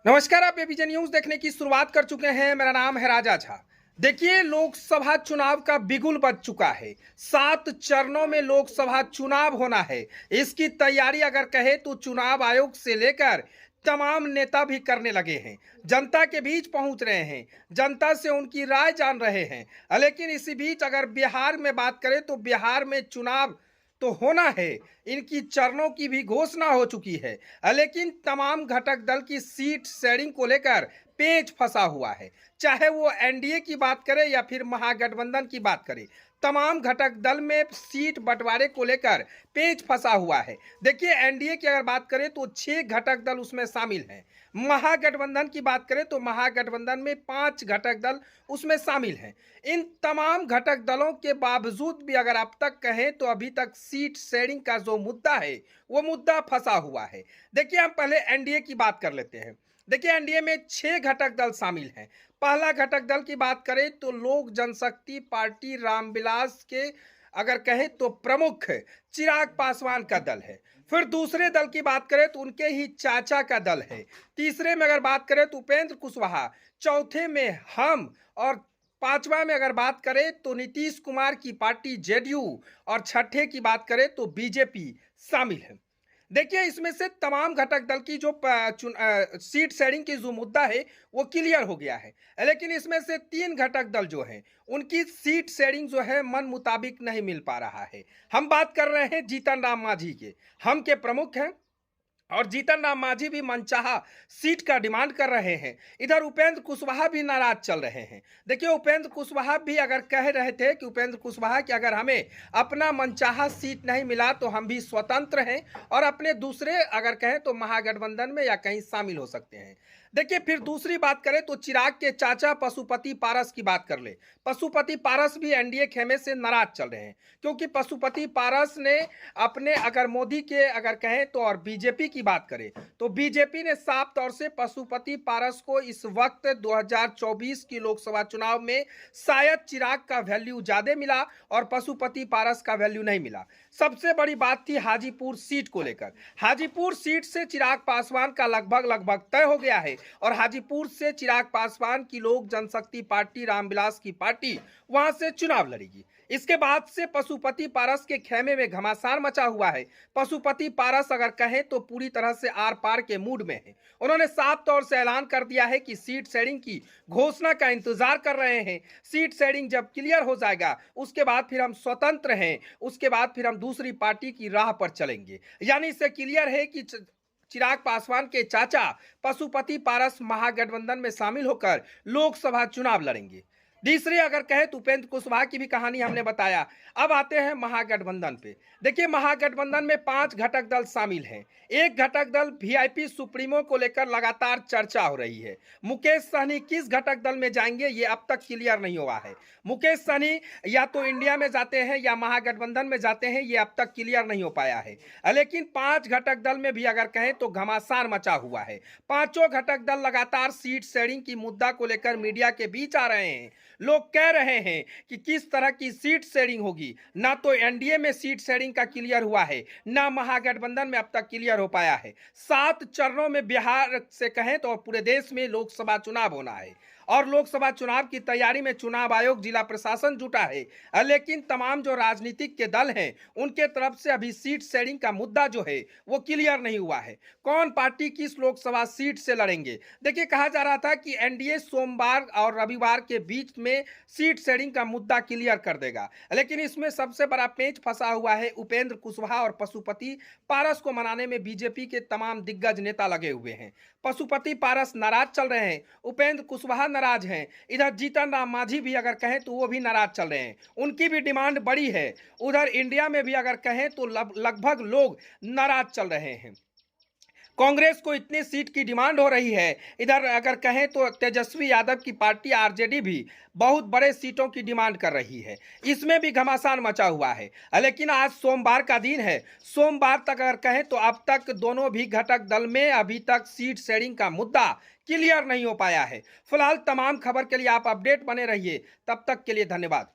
नमस्कार, आप ABJ news देखने की शुरुआत कर चुके हैं। मेरा नाम है राजा झा। देखिए, लोकसभा चुनाव का बिगुल बज चुका है। 7 चरणों में लोकसभा चुनाव होना है। इसकी तैयारी अगर कहे तो चुनाव आयोग से लेकर तमाम नेता भी करने लगे हैं। जनता के बीच पहुंच रहे हैं, जनता से उनकी राय जान रहे हैं। लेकिन इसी बीच अगर बिहार में बात करें तो बिहार में चुनाव तो होना है, इनकी चरणों की भी घोषणा हो चुकी है। लेकिन तमाम घटक दल की सीट शेयरिंग को लेकर पेच फंसा हुआ है। चाहे वो एनडीए की बात करें या फिर महागठबंधन की बात करें, तमाम घटक दल में सीट बंटवारे को लेकर पेच फंसा हुआ है। देखिए, एनडीए की अगर बात करें तो 6 घटक दल उसमें शामिल हैं। महागठबंधन की बात करें तो महागठबंधन में 5 घटक दल उसमें शामिल हैं। इन तमाम घटक दलों के बावजूद भी अगर आप तक कहें तो अभी तक सीट शेयरिंग का जो मुद्दा है वो मुद्दा फंसा हुआ है। देखिए, हम पहले एनडीए की बात कर लेते हैं। देखिए, एनडीए में 6 घटक दल शामिल हैं। पहला घटक दल की बात करें तो लोक जनशक्ति पार्टी रामविलास के अगर कहें तो प्रमुख चिराग पासवान का दल है। फिर दूसरे दल की बात करें तो उनके ही चाचा का दल है। तीसरे में अगर बात करें तो उपेंद्र कुशवाहा, चौथे में हम, और पांचवा में अगर बात करें तो नीतीश कुमार की पार्टी जेडीयू, और छठे की बात करें तो बीजेपी शामिल है। देखिए, इसमें से तमाम घटक दल की जो सीट शेयरिंग की जो मुद्दा है वो क्लियर हो गया है। लेकिन इसमें से 3 घटक दल जो हैं उनकी सीट शेयरिंग जो है मन मुताबिक नहीं मिल पा रहा है। हम बात कर रहे हैं जीतन राम मांझी के। हम के प्रमुख हैं और जीतन राम मांझी भी मनचाहा सीट का डिमांड कर रहे हैं। इधर उपेंद्र कुशवाहा भी नाराज चल रहे हैं। देखिए, उपेंद्र कुशवाहा भी अगर कह रहे थे कि उपेंद्र कुशवाहा कि अगर हमें अपना मनचाहा सीट नहीं मिला तो हम भी स्वतंत्र हैं और अपने दूसरे अगर कहें तो महागठबंधन में या कहीं शामिल हो सकते हैं। देखिए, फिर दूसरी बात करें तो चिराग के चाचा पशुपति पारस की बात कर ले। पशुपति पारस भी एनडीए खेमे से नाराज चल रहे हैं, क्योंकि पशुपति पारस ने अपने अगर मोदी के अगर कहें तो और बीजेपी की बात करें तो बीजेपी ने साफ तौर से पशुपति पारस को इस वक्त 2024 की लोकसभा चुनाव में शायद चिराग का वैल्यू ज्यादा मिला और पशुपति पारस का वैल्यू नहीं मिला। सबसे बड़ी बात थी हाजीपुर सीट को लेकर। हाजीपुर सीट से चिराग पासवान का लगभग तय हो गया है और हाजीपुर से चिराग पासवान की लोक जनशक्ति पार्टी रामविलास की पार्टी वहां से चुनाव लड़ेगी। इसके बाद से पशुपति पारस के खेमे में घमासान मचा हुआ है। पशुपति पारस अगर कहें तो पूरी तरह से आर पार के मूड में है। उन्होंने साफ तौर से ऐलान कर दिया है कि सीट शेयरिंग की घोषणा का इंतजार कर रहे हैं। सीट शेयरिंग जब क्लियर हो जाएगा उसके बाद फिर हम स्वतंत्र हैं, उसके बाद फिर हम दूसरी पार्टी की राह पर चलेंगे। यानी इससे क्लियर है कि चिराग पासवान के चाचा पशुपति पारस महागठबंधन में शामिल होकर लोकसभा चुनाव लड़ेंगे। तीसरे अगर कहे तो उपेंद्र कुशवाहा की भी कहानी हमने बताया। अब आते हैं महागठबंधन पे। देखिए, महागठबंधन में 5 घटक दल शामिल हैं। एक घटक दल वीआईपी सुप्रीमो को लेकर लगातार चर्चा हो रही है। मुकेश सहनी किस घटक दल में जाएंगे ये अब तक क्लियर नहीं हुआ है। मुकेश सहनी या तो इंडिया में जाते हैं या महागठबंधन में जाते हैं, ये अब तक क्लियर नहीं हो पाया है। लेकिन 5 घटक दल में भी अगर कहें तो घमासान मचा हुआ है। पांचों घटक दल लगातार सीट शेयरिंग की मुद्दा को लेकर मीडिया के बीच आ रहे हैं। लोग कह रहे हैं कि किस तरह की सीट शेयरिंग होगी। ना तो एनडीए में सीट शेयरिंग का क्लियर हुआ है, ना महागठबंधन में अब तक क्लियर हो पाया है। 7 चरणों में बिहार से कहें तो पूरे देश में लोकसभा चुनाव होना है और लोकसभा चुनाव की तैयारी में चुनाव आयोग, जिला प्रशासन जुटा है। लेकिन तमाम जो राजनीतिक के दल हैं उनके तरफ से अभी सीट शेयरिंग का मुद्दा जो है वो क्लियर नहीं हुआ है। कौन पार्टी किस लोकसभा सीट से लड़ेंगे। देखिए, कहा जा रहा था कि एनडीए सोमवार और रविवार के बीच में सीट शेयरिंग का मुद्दा क्लियर कर देगा। लेकिन इसमें सबसे बड़ा पेंच फंसा हुआ है उपेंद्र कुशवाहा और पशुपति पारस को मनाने में बीजेपी के तमाम दिग्गज नेता लगे हुए हैं। पशुपति पारस नाराज चल रहे हैं, उपेंद्र कुशवाहा नाराज हैं। इधर जीतन राम मांझी भी अगर कहें तो वो भी नाराज चल रहे हैं, उनकी भी डिमांड बड़ी है। उधर इंडिया में भी अगर कहें तो लगभग लोग नाराज चल रहे हैं। कांग्रेस को इतनी सीट की डिमांड हो रही है। इधर अगर कहें तो तेजस्वी यादव की पार्टी आरजेडी भी बहुत बड़े सीटों की डिमांड कर रही है। इसमें भी घमासान मचा हुआ है। लेकिन आज सोमवार का दिन है। सोमवार तक अगर कहें तो अब तक दोनों भी घटक दल में अभी तक सीट शेयरिंग का मुद्दा क्लियर नहीं हो पाया है। फिलहाल तमाम खबर के लिए आप अपडेट बने रहिए। तब तक के लिए धन्यवाद।